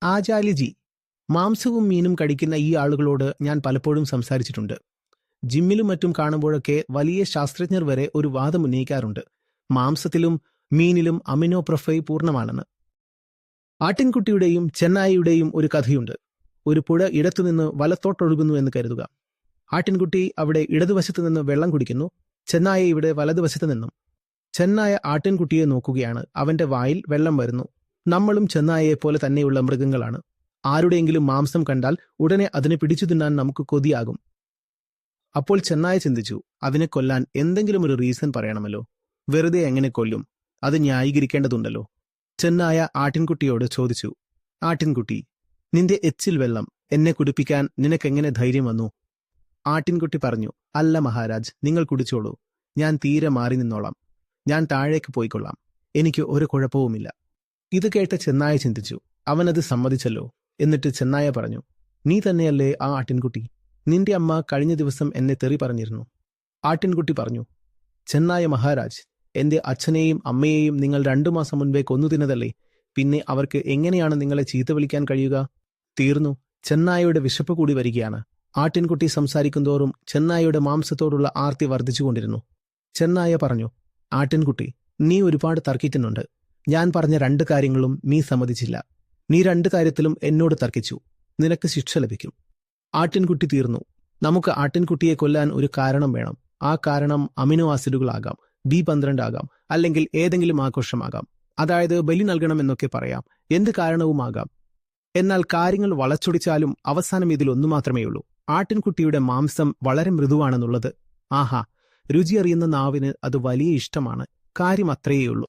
ആചാര്യജി, മാംസവും മീനും കഴിക്കുന്ന ഈ ആളുകളോട് ഞാൻ പലപ്പോഴും സംസാരിച്ചിട്ടുണ്ട്. ജിമ്മിലും മറ്റും കാണുമ്പോഴൊക്കെ വലിയ ശാസ്ത്രജ്ഞർ വരെ ഒരു വാദം ഉന്നയിക്കാറുണ്ട്: മാംസത്തിലും മീനിലും അമിനോ പ്രൊഫൈൽ പൂർണ്ണമാണെന്ന്. ആട്ടിൻകുട്ടിയുടെയും ചെന്നായയുടെയും ഒരു കഥയുണ്ട്. ഒരു പുഴ ഇടത്തുനിന്ന് വലത്തോട്ടൊഴുകുന്നു എന്ന് കരുതുക. ആട്ടിൻകുട്ടി അവിടെ ഇടതുവശത്ത് നിന്ന് വെള്ളം കുടിക്കുന്നു, ചെന്നായ ഇവിടെ വലതുവശത്ത് നിന്നും. ചെന്നായ ആട്ടിൻകുട്ടിയെ നോക്കുകയാണ്. അവന്റെ വായിൽ വെള്ളം വരുന്നു. നമ്മളും ചെന്നായയെപ്പോലെ തന്നെയുള്ള മൃഗങ്ങളാണ്. ആരുടെയെങ്കിലും മാംസം കണ്ടാൽ ഉടനെ അതിനെ പിടിച്ചു തിന്നാൻ നമുക്ക് കൊതിയാകും. അപ്പോൾ ചെന്നായ ചിന്തിച്ചു, അതിനെ കൊല്ലാൻ എന്തെങ്കിലും ഒരു റീസൺ പറയണമല്ലോ. വെറുതെ എങ്ങനെ കൊല്ലും? അത് ന്യായീകരിക്കേണ്ടതുണ്ടല്ലോ. ചെന്നായ ആട്ടിൻകുട്ടിയോട് ചോദിച്ചു, ആട്ടിൻകുട്ടി, നിന്റെ എച്ചിൽ വെള്ളം എന്നെ കുടിപ്പിക്കാൻ നിനക്കെങ്ങനെ ധൈര്യം വന്നു? ആട്ടിൻകുട്ടി പറഞ്ഞു, അല്ല മഹാരാജ്, നിങ്ങൾ കുടിച്ചോളൂ. ഞാൻ തീരെ മാറി നിന്നോളാം. ഞാൻ താഴേക്ക് പോയിക്കൊള്ളാം. എനിക്ക് ഒരു കുഴപ്പവുമില്ല. ഇത് കേട്ട ചെന്നായ ചിന്തിച്ചു. അവനത് സമ്മതിച്ചല്ലോ. എന്നിട്ട് ചെന്നായ പറഞ്ഞു, നീ തന്നെയല്ലേ ആ ആട്ടിൻകുട്ടി? നിന്റെ അമ്മ കഴിഞ്ഞ ദിവസം എന്നെ തെറി പറഞ്ഞിരുന്നു. ആട്ടിൻകുട്ടി പറഞ്ഞു, ചെന്നായ മഹാരാജ്, എന്റെ അച്ഛനെയും അമ്മയെയും നിങ്ങൾ 2 മാസം മുൻപേ കൊന്നു തിന്നതല്ലേ? പിന്നെ അവർക്ക് എങ്ങനെയാണ് നിങ്ങളെ ചീത്ത വിളിക്കാൻ കഴിയുക? തീർന്നു. ചെന്നായയുടെ വിശപ്പ് കൂടി വരികയാണ്. ആട്ടിൻകുട്ടി സംസാരിക്കുന്തോറും ചെന്നായയുടെ മാംസത്തോടുള്ള ആർത്തി വർദ്ധിച്ചുകൊണ്ടിരുന്നു. ചെന്നായ പറഞ്ഞു, ആട്ടിൻകുട്ടി, നീ ഒരുപാട് തർക്കിക്കുന്നുണ്ട്. ഞാൻ പറഞ്ഞ 2 കാര്യങ്ങളും നീ സമ്മതിച്ചില്ല. നീ 2 കാര്യത്തിലും എന്നോട് തർക്കിച്ചു. നിനക്ക് ശിക്ഷ ലഭിക്കും. ആട്ടിൻകുട്ടി തീർന്നു. നമുക്ക് ആട്ടിൻകുട്ടിയെ കൊല്ലാൻ ഒരു കാരണം വേണം. ആ കാരണം അമിനോ ആസിഡുകളാകാം, B12 ആകാം, അല്ലെങ്കിൽ ഏതെങ്കിലും ആഘോഷമാകാം. അതായത് ബലി നൽകണമെന്നൊക്കെ പറയാം. എന്ത് കാരണവുമാകാം. എന്നാൽ കാര്യങ്ങൾ വളച്ചൊടിച്ചാലും അവസാനം ഇതിലൊന്നു മാത്രമേയുള്ളൂ: ആട്ടിൻകുട്ടിയുടെ മാംസം വളരെ മൃദുവാണെന്നുള്ളത്. ആഹാ, രുചി അറിയുന്ന നാവിന് അത് വലിയ ഇഷ്ടമാണ്. കാര്യം അത്രയേയുള്ളൂ.